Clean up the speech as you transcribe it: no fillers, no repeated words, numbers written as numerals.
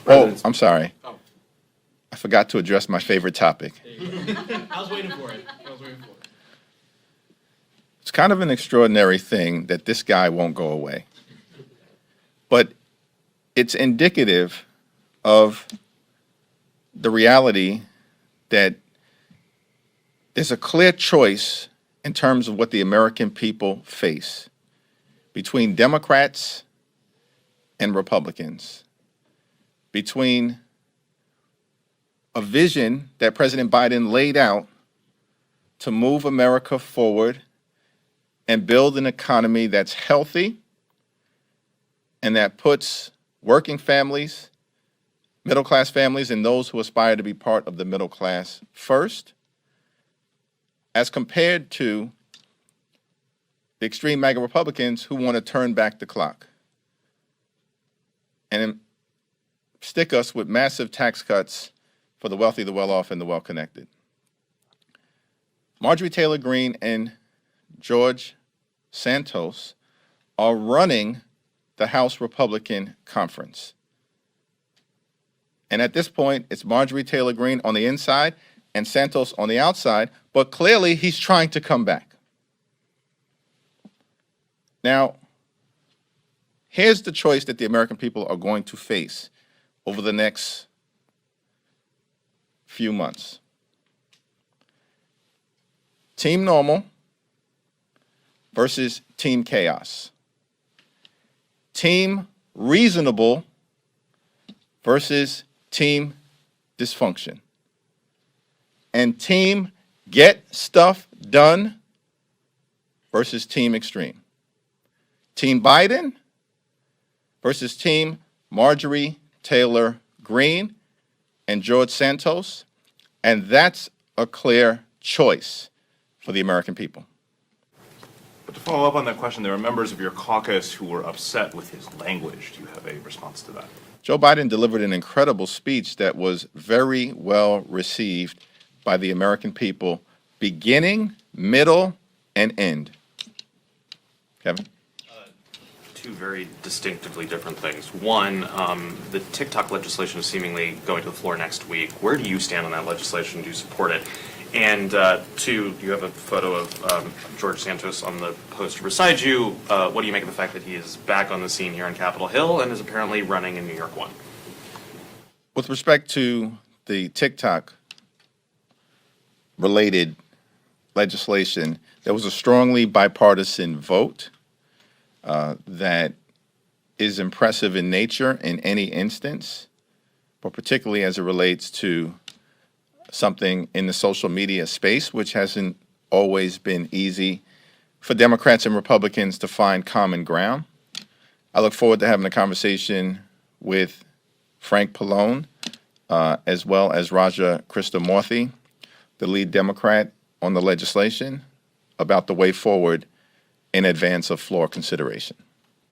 Oh, I'm sorry. Oh, I forgot to address my favorite topic. there you go. I was waiting for it. It's kind of an extraordinary thing that this guy won't go away. But it's indicative of the reality that there's a clear choice in terms of what the American people face between Democrats and Republicans, between a vision that President Biden laid out to move America forward and build an economy that's healthy and that puts working families, middle-class families, and those who aspire to be part of the middle class first, as compared to the extreme MAGA Republicans who want to turn back the clock and stick us with massive tax cuts for the wealthy, the well-off, and the well-connected. Marjorie Taylor Greene and George Santos are running the House Republican Conference. And at this point, it's Marjorie Taylor Greene on the inside and Santos on the outside, but clearly he's trying to come back. Now, here's the choice that the American people are going to face over the next few months. Team normal versus team chaos. Team reasonable versus team dysfunction. And team get stuff done versus team extreme. Team Biden versus team Marjorie Taylor Greene and George Santos. And that's a clear choice for the American people. But to follow up on that question, there are members of your caucus who were upset with his language. Do you have a response to that? Joe Biden delivered an incredible speech that was very well received by the American people, beginning, middle, and end. Kevin? Two very distinctively different things. One, the TikTok legislation is seemingly going to the floor next week. Where do you stand on that legislation? Do you support it? And two, you have a photo of George Santos on the poster beside you. What do you make of the fact that he is back on the scene here on Capitol Hill and is apparently running in New York 1? With respect to the TikTok related legislation, there was a strongly bipartisan vote that is impressive in nature in any instance, but particularly as it relates to something in the social media space, which hasn't always been easy for Democrats and Republicans to find common ground. I look forward to having a conversation with Frank Pallone, as well as Raja Krishnamurthy, the lead Democrat on the legislation, about the way forward in advance of floor consideration.